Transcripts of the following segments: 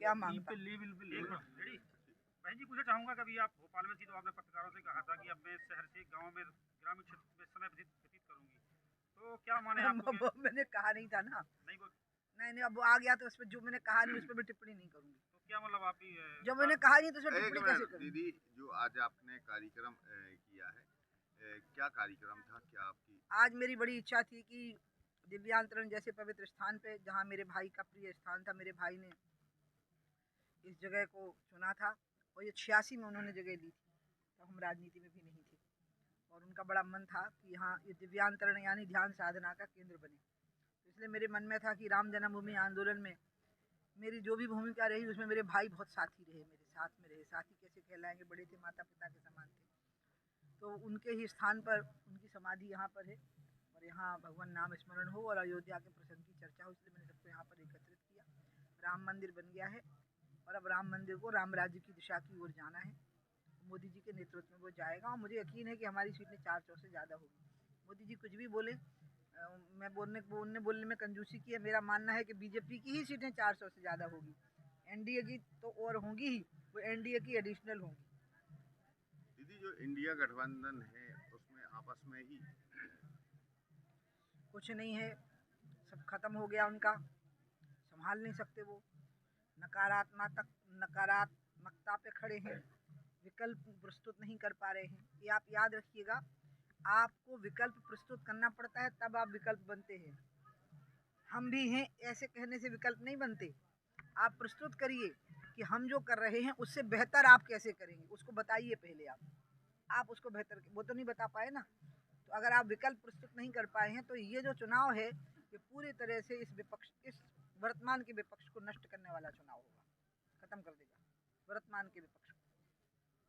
क्या मांगता। बहन जी पूछना चाहूंगा, कभी आप भोपाल में थी तो आपने पत्रकारों से कहा था कि अब मैं शहर से गांव में ग्रामीण क्षेत्र में समय व्यतीत करूंगी, तो क्या माने आपको? मैंने कहा नहीं था ना। नहीं बोल। नहीं, अब वो आ गया तो उस पर जो मैंने कहा नहीं उस पर मैं टिप्पणी नहीं करूंगी। तो क्या मतलब आप ही जो मैंने कहा नहीं तो उस पर टिप्पणी कैसे करूंगी? दीदी, जो आज आपने कार्यक्रम किया है, क्या कार्यक्रम था, क्या आपकी? आज मेरी बड़ी इच्छा थी कि दिव्यांतरण जैसे पवित्र स्थान पे, जहाँ मेरे भाई का प्रिय स्थान था, मेरे भाई ने इस जगह को चुना था और ये 86 में उन्होंने जगह ली थी, तो हम राजनीति में भी नहीं थे और उनका बड़ा मन था कि यहाँ ये दिव्यांतरण यानी ध्यान साधना का केंद्र बने। तो इसलिए मेरे मन में था कि राम जन्मभूमि आंदोलन में मेरी जो भी भूमिका रही उसमें मेरे भाई बहुत साथी रहे, मेरे साथ में रहे। साथी कैसे कहलाएंगे, बड़े थे, माता पिता के समान थे। तो उनके ही स्थान पर उनकी समाधि यहाँ पर है और यहाँ भगवान नाम स्मरण हो और अयोध्या के प्रसंग की चर्चा हो, इसलिए मैंने सबको यहाँ पर एकत्रित किया। राम मंदिर बन गया है और अब राम मंदिर को राम राज्य की दिशा की ओर जाना है। मोदी जी के नेतृत्व में वो जाएगा और मुझे यकीन है कि हमारी सीटें 400 से ज़्यादा होगी। मोदी जी कुछ भी बोले, मैं बोलने में कंजूसी की है। मेरा मानना है कि बीजेपी की ही सीटें 400 से ज़्यादा होगी। एनडीए की तो और होंगी ही, वो एनडीए की एडिशनल होंगी। दीदी, जो इंडिया गठबंधन है उसमें आपस में ही कुछ नहीं है, सब खत्म हो गया उनका, संभाल नहीं सकते वो। नकारात्मकता पे खड़े हैं, विकल्प प्रस्तुत नहीं कर पा रहे हैं। ये आप याद रखिएगा, आपको विकल्प प्रस्तुत करना पड़ता है तब आप विकल्प बनते हैं। हम भी हैं ऐसे कहने से विकल्प नहीं बनते। आप प्रस्तुत करिए कि हम जो कर रहे हैं उससे बेहतर आप कैसे करेंगे, उसको बताइए पहले। आप उसको बेहतर, वो तो नहीं बता पाए ना। तो अगर आप विकल्प प्रस्तुत नहीं कर पाए हैं तो ये जो चुनाव है ये पूरी तरह से इस वर्तमान के विपक्ष को नष्ट करने वाला चुनाव होगा, खत्म कर देगा वर्तमान के विपक्ष को।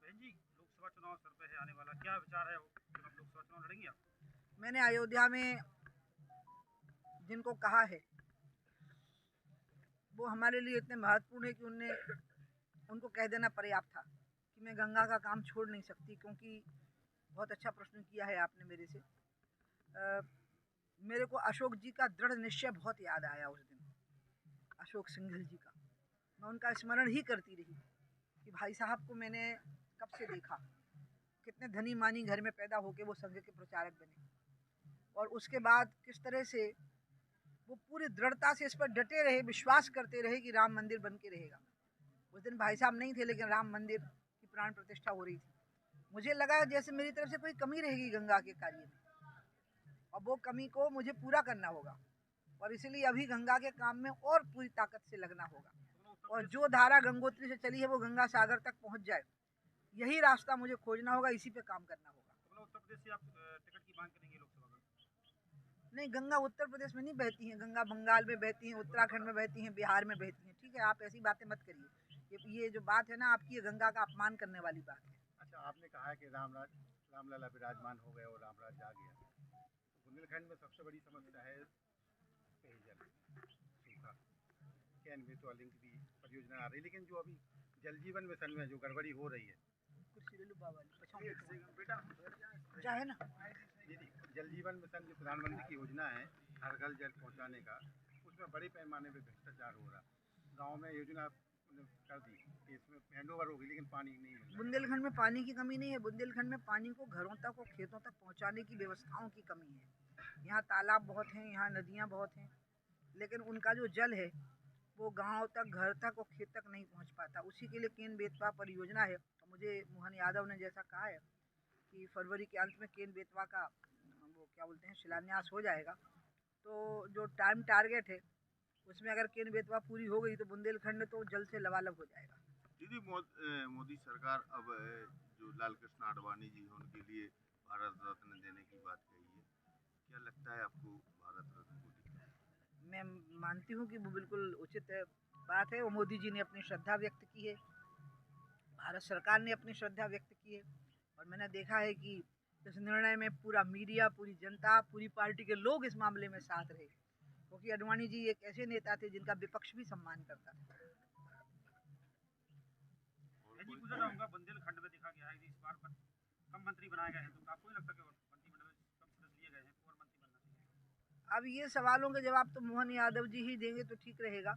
बहन जी, लोकसभा चुनाव सर पे है आने वाला, क्या विचार है जब आप लोकसभा चुनाव लड़ेंगे आप? मैंने अयोध्या में जिनको कहा है वो हमारे लिए इतने महत्वपूर्ण है कि उनको कह देना पर्याप्त था कि मैं गंगा का काम छोड़ नहीं सकती। क्योंकि बहुत अच्छा प्रश्न किया है आपने मेरे से। मेरे को अशोक जी का दृढ़ निश्चय बहुत याद आया उस दिन, अशोक सिंघल जी का। मैं उनका स्मरण ही करती रही कि भाई साहब को मैंने कब से देखा, कितने धनी मानी घर में पैदा होके वो संघ के प्रचारक बने और उसके बाद किस तरह से वो पूरी दृढ़ता से इस पर डटे रहे, विश्वास करते रहे कि राम मंदिर बन के रहेगा। उस दिन भाई साहब नहीं थे लेकिन राम मंदिर की प्राण प्रतिष्ठा हो रही थी। मुझे लगा जैसे मेरी तरफ से कोई कमी रहेगी गंगा के कार्य में और वो कमी को मुझे पूरा करना होगा और इसलिए अभी गंगा के काम में और पूरी ताकत से लगना होगा और जो धारा गंगोत्री से चली है वो गंगा सागर तक पहुंच जाए, यही रास्ता मुझे खोजना होगा, इसी पे काम करना होगा। उत्तर प्रदेश से आप टिकट की मांग करेंगे लोकसभा में? नहीं, गंगा उत्तर प्रदेश में नहीं बहती हैं, गंगा बंगाल में बहती हैं, उत्तराखंड में बहती हैं, बिहार में बहती हैं। ठीक है, आप ऐसी बातें मत करिए। ये जो बात है ना आपकी, ये गंगा का अपमान करने वाली बात है। अच्छा, आपने कहा कि रामलला विराजमान हो गए और रामराज आ गया। तो बुंदेलखंड में सबसे बड़ी समस्या है पेयजल, सूखा। कैन बेतवा लिंक की परियोजना आ रही, लेकिन जो अभी जल जीवन मिशन में जो गड़बड़ी हो रही है, चाहे ना जल जीवन मिशन जो प्रधानमंत्री की योजना है हर घर जल पहुंचाने का, उसमें बड़े पैमाने पर भ्रष्टाचार हो रहा। गांव में योजना कर दी, इसमें हैंड ओवर होगी लेकिन पानी नहीं मिल रहा। बुंदेलखंड में पानी की कमी नहीं है, बुंदेलखंड में पानी को घरों तक और खेतों तक पहुंचाने की व्यवस्थाओं की कमी है। यहाँ तालाब बहुत हैं, यहाँ नदियाँ बहुत हैं, लेकिन उनका जो जल है वो गांव तक, घर तक और खेत तक नहीं पहुंच पाता। उसी के लिए केन बेतवा परियोजना है। तो मुझे मोहन यादव ने जैसा कहा है कि फरवरी के अंत में केन बेतवा का वो क्या बोलते हैं शिलान्यास हो जाएगा, तो जो टाइम टारगेट है उसमें अगर केन बेतवा पूरी हो गई तो बुंदेलखंड तो जल से लबालब हो जाएगा। दीदी, मोदी सरकार अब जो लाल कृष्ण आडवाणी जी हैं उनके लिए भारत रत्न देने की बात कही है, क्या लगता है आपको भारत रत्न को? मैं मानती हूँ कि वो बिल्कुल उचित बात है। वो मोदी जी ने अपनी श्रद्धा व्यक्त की है, भारत सरकार ने अपनी श्रद्धा व्यक्त की है और मैंने देखा है कि इस निर्णय में पूरा मीडिया, पूरी जनता, पूरी पार्टी के लोग इस मामले में साथ रहे, क्योंकि आडवाणी जी एक ऐसे नेता थे जिनका विपक्ष भी सम्मान करता था। पूछना चाहूंगा, बुंदेलखंड में देखा गया है कि इस बार कम मंत्री बनाए गए हैं, तो आपको नहीं लगता कि मंत्रिमंडल में कम सदस्य लिए गए हैं, और मंत्री बनना चाहिए? अब ये सवालों के जवाब तो मोहन यादव जी ही देंगे तो ठीक रहेगा।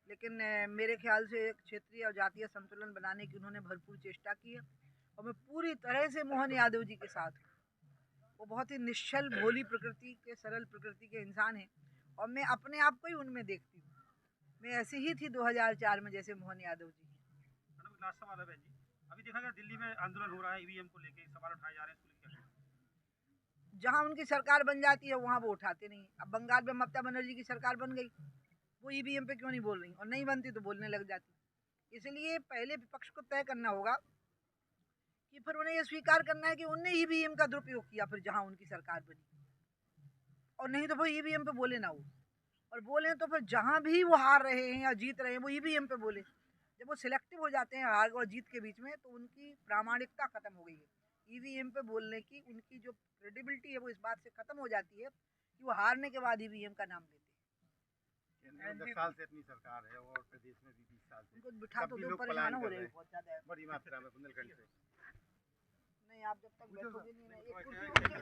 लेकिन मेरे ख्याल से क्षेत्रीय और जातीय संतुलन बनाने की उन्होंने भरपूर चेष्टा की है और मैं पूरी तरह से मोहन यादव जी के साथ हूँ। वो बहुत ही निश्चल भोली प्रकृति के, सरल प्रकृति के इंसान हैं और मैं अपने आप को ही उनमें देखती हूँ। मैं ऐसी ही थी 2004 में जैसे मोहन यादव जी। मैडम लास्ट सवाल है बहन जी, अभी देखा गया दिल्ली में आंदोलन हो रहा है, ईवीएम को लेके सवाल उठाए जा रहे हैं, इसको लेके क्या कहें? जहाँ उनकी सरकार बन जाती है वहाँ वो उठाते नहीं। अब बंगाल में ममता बनर्जी की सरकार बन गई, वो ईवीएम पे क्यों नहीं बोल रही, और नहीं बनती तो बोलने लग जाती। इसलिए पहले विपक्ष को तय करना होगा कि फिर उन्हें ये स्वीकार करना है कि उनने ईवीएम का दुरुपयोग किया फिर जहाँ उनकी सरकार बनी, और नहीं तो फिर ईवीएम पे बोले ना वो, और बोले तो फिर जहाँ भी वो हार रहे हैं या जीत रहे हैं वो ईवीएम पे बोले। जब वो सिलेक्टिव हो जाते हैं हार और जीत के बीच में तो उनकी प्रामाणिकता खत्म हो गई है। ईवीएम पे बोलने की उनकी जो क्रेडिबिलिटी है वो इस बात से खत्म हो जाती है कि वो हारने के बाद ईवीएम का नाम लेते हैं। केंद्र में 10 साल से अपनी सरकार है और प्रदेश में भी 20 साल से उनको बिठा तब तो भी दो, लोग परेशान पलायन हो कर रहे रहे हैं हैं बहुत ज्यादा। बड़ी मात्रा में बुंदेलखंड से। नहीं, आप जब तक बैठोगे नहीं, एक कुर्सी